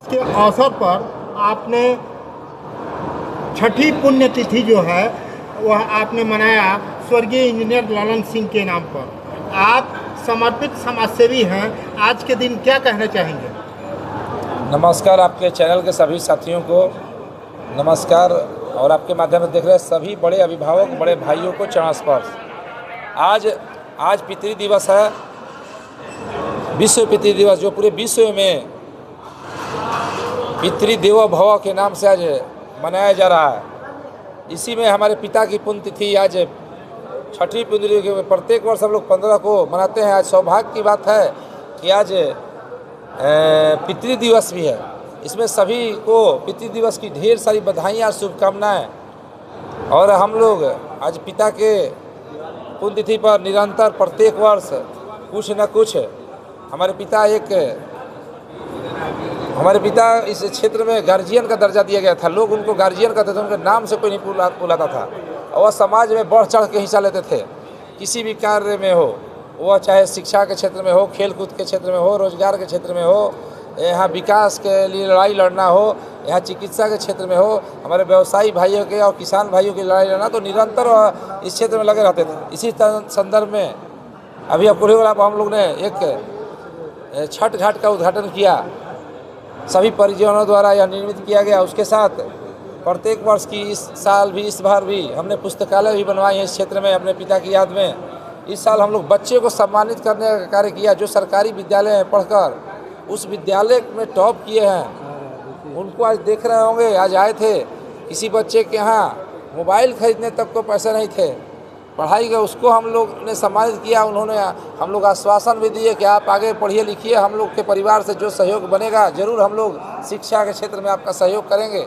के अवसर पर आपने छठी पुण्यतिथि जो है वह आपने मनाया स्वर्गीय इंजीनियर ललन सिंह के नाम पर। आप समर्पित समाजसेवी हैं, आज के दिन क्या कहना चाहेंगे? नमस्कार, आपके चैनल के सभी साथियों को नमस्कार और आपके माध्यम से देख रहे सभी बड़े अभिभावक, बड़े भाइयों को चरण स्पर्श। आज पितृ दिवस है, विश्व पितृ दिवस, जो पूरे विश्व में पितृ देवो भव के नाम से आज मनाया जा रहा है। इसी में हमारे पिता की पुण्यतिथि आज छठी पुण्यतिथि, प्रत्येक वर्ष हम लोग 15 को मनाते हैं। आज सौभाग्य की बात है कि आज पितृ दिवस भी है। इसमें सभी को पितृ दिवस की ढेर सारी बधाइयाँ और शुभकामनाएँ। और हम लोग आज पिता के पुण्यतिथि पर निरंतर प्रत्येक वर्ष कुछ न कुछ हमारे पिता इस क्षेत्र में गार्जियन का दर्जा दिया गया था। लोग उनको गार्जियन कहते थे, उनके नाम से कोई नहीं बुलाता था। और वह समाज में बढ़ चढ़ के हिस्सा लेते थे, किसी भी कार्य में हो, वह चाहे शिक्षा के क्षेत्र में हो, खेल कूद के क्षेत्र में हो, रोजगार के क्षेत्र में हो, यहाँ विकास के लिए लड़ाई लड़ना हो, यहाँ चिकित्सा के क्षेत्र में हो, हमारे व्यवसायी भाइयों के और किसान भाइयों की लड़ाई लड़ना, तो निरंतर इस क्षेत्र में लगे रहते थे। इसी संदर्भ में अभी अपूर्व हम लोग ने एक छठ घाट का उद्घाटन किया, सभी परिजनों द्वारा यह निर्मित किया गया। उसके साथ प्रत्येक वर्ष की इस बार भी हमने पुस्तकालय भी बनवाई है इस क्षेत्र में अपने पिता की याद में। इस साल हम लोग बच्चे को सम्मानित करने का कार्य किया, जो सरकारी विद्यालय में पढ़कर उस विद्यालय में टॉप किए हैं। उनको आज देख रहे होंगे, आज आए थे, किसी बच्चे के यहाँ मोबाइल खरीदने तक को पैसे नहीं थे, पढ़ाई का उसको हम लोग ने सम्मानित किया। उन्होंने हम लोग आश्वासन भी दिए कि आप आगे पढ़िए लिखिए, हम लोग के परिवार से जो सहयोग बनेगा जरूर हम लोग शिक्षा के क्षेत्र में आपका सहयोग करेंगे।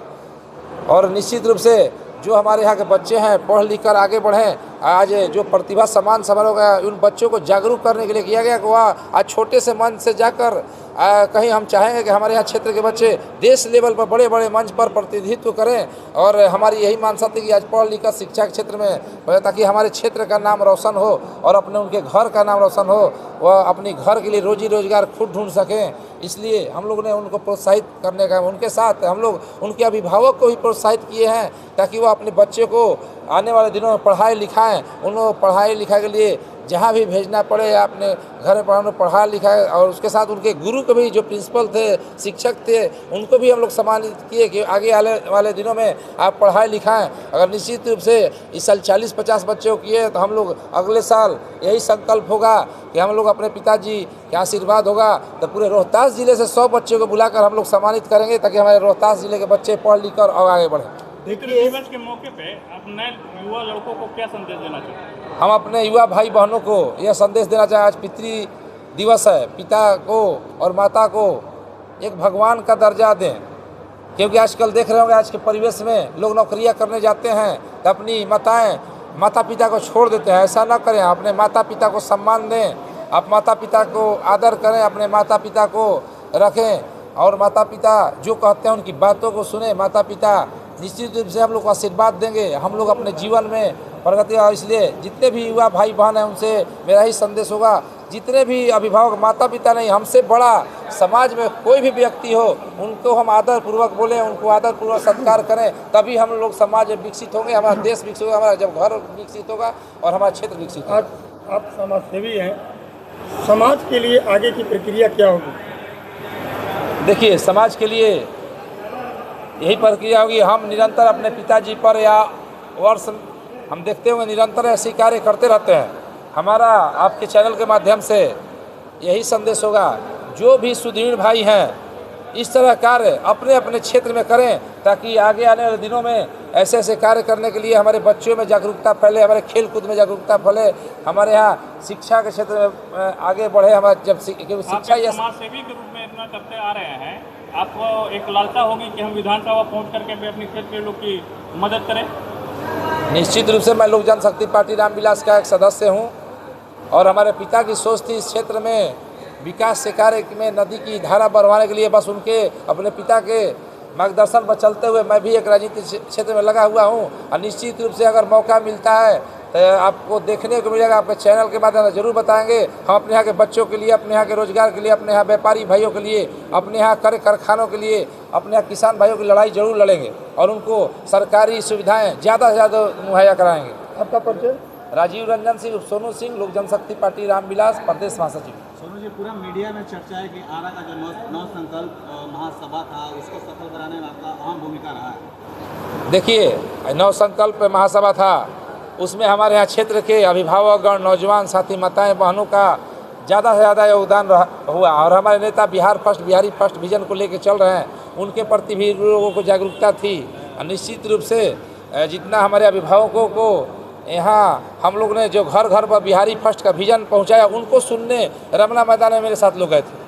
और निश्चित रूप से जो हमारे यहाँ के बच्चे हैं पढ़ लिख कर आगे बढ़ें। आज जो प्रतिभा सम्मान समारोह का उन बच्चों को जागरूक करने के लिए किया गया कि वह आज छोटे से मंच से जाकर कहीं हम चाहेंगे कि हमारे यहाँ क्षेत्र के बच्चे देश लेवल पर बड़े बड़े मंच पर प्रतिनिधित्व करें। और हमारी यही मानसा थी कि आज पढ़ लिख कर शिक्षा के क्षेत्र में, ताकि हमारे क्षेत्र का नाम रोशन हो और अपने उनके घर का नाम रोशन हो, वह अपनी घर के लिए रोजी रोजगार खुद ढूंढ सकें। इसलिए हम लोग ने उनको प्रोत्साहित करने का, उनके साथ हम लोग उनके अभिभावक को भी प्रोत्साहित किए हैं, ताकि वह अपने बच्चे को आने वाले दिनों में पढ़ाई लिखाएं। उनको पढ़ाई लिखाई के लिए जहाँ भी भेजना पड़े या अपने घर में पढ़ा लिखाए। और उसके साथ उनके गुरु को भी, जो प्रिंसिपल थे, शिक्षक थे, उनको भी हम लोग सम्मानित किए कि आगे आने वाले दिनों में आप पढ़ाई लिखाएं। अगर निश्चित रूप से इस साल 40-50 बच्चों को किए तो हम लोग अगले साल यही संकल्प होगा कि हम लोग अपने पिताजी के आशीर्वाद होगा तो पूरे रोहतास जिले से 100 बच्चों को बुलाकर हम लोग सम्मानित करेंगे, ताकि हमारे रोहतास जिले के बच्चे पढ़ लिख कर और आगे बढ़ें। देखिए, दिवस के मौके पे अपने युवा लड़कों को क्या संदेश देना चाहिए? हम अपने युवा भाई बहनों को यह संदेश देना चाहें, आज पितृ दिवस है, पिता को और माता को एक भगवान का दर्जा दें। क्योंकि आजकल देख रहे होंगे, आज के परिवेश में लोग नौकरियां करने जाते हैं तो अपनी माता पिता को छोड़ देते हैं। ऐसा ना करें, अपने माता पिता को सम्मान दें, आप माता पिता को आदर करें, अपने माता पिता को रखें और माता पिता जो कहते हैं उनकी बातों को सुने। माता पिता निश्चित रूप से हम लोग को आशीर्वाद देंगे, हम लोग अपने जीवन में प्रगति। और इसलिए जितने भी युवा भाई बहन हैं उनसे मेरा ही संदेश होगा, जितने भी अभिभावक, माता पिता नहीं, हमसे बड़ा समाज में कोई भी व्यक्ति हो, उनको हम आदर पूर्वक बोलें, उनको आदर पूर्वक सत्कार करें, तभी हम लोग समाज विकसित होंगे, हमारा देश विकसित होगा, हमारा जब घर विकसित होगा और हमारा क्षेत्र विकसित होगा। आज आप समाजसेवी हैं, समाज के लिए आगे की प्रक्रिया क्या होगी? देखिए, समाज के लिए यही प्रक्रिया होगी, हम निरंतर अपने पिताजी पर या वर्ष हम देखते होंगे निरंतर ऐसे कार्य करते रहते हैं। हमारा आपके चैनल के माध्यम से यही संदेश होगा, जो भी सुदृढ़ भाई हैं इस तरह कार्य अपने अपने क्षेत्र में करें, ताकि आगे आने वाले दिनों में ऐसे ऐसे कार्य करने के लिए हमारे बच्चों में जागरूकता फैले, हमारे खेल कूद में जागरूकता फैले, हमारे यहाँ शिक्षा के क्षेत्र में आगे बढ़े। हमारे जब शिक्षा या समाजसेवी के रूप में इतना करते आ रहे हैं, आपको एक लालसा होगी कि हम विधानसभा पहुँच करके भी अपने क्षेत्र के लोग की मदद करें? निश्चित रूप से मैं लोक जनशक्ति पार्टी रामविलास का एक सदस्य हूं और हमारे पिता की सोच थी इस क्षेत्र में विकास के कार्य में नदी की धारा बढ़वाने के लिए। बस उनके अपने पिता के मार्गदर्शन पर चलते हुए मैं भी एक राजनीतिक क्षेत्र में लगा हुआ हूं। और निश्चित रूप से अगर मौका मिलता है तो आपको देखने को मिलेगा, आपके चैनल के माध्यम से जरूर बताएंगे। हम अपने यहाँ के बच्चों के लिए, अपने यहाँ के रोजगार के लिए, अपने यहाँ व्यापारी भाइयों के लिए, अपने यहाँ कारखानों के लिए, अपने यहाँ किसान भाइयों की लड़ाई जरूर लड़ेंगे और उनको सरकारी सुविधाएं ज़्यादा से ज़्यादा मुहैया कराएंगे। आपका परिचय? राजीव रंजन सिंह, सोनू सिंह, लोक जनशक्ति पार्टी रामविलास, प्रदेश महासचिव। सोनू जी, पूरा मीडिया में चर्चा है कि आरा का जो नौ संकल्प महासभा था उसको सफल कराने में आपका अहम भूमिका रहा है। देखिए, नौ संकल्प महासभा था, उसमें हमारे यहाँ क्षेत्र के अभिभावकगण, नौजवान साथी, माताएं, बहनों का ज़्यादा से ज़्यादा योगदान हुआ और हमारे नेता Bihar first, Bihari first vision को लेकर चल रहे हैं, उनके प्रति भी लोगों को जागरूकता थी। निश्चित रूप से जितना हमारे अभिभावकों को यहाँ हम लोग ने जो घर घर पर बिहारी फर्स्ट का विजन पहुँचाया, उनको सुनने रमना मैदान में मेरे साथ लोग गए थे।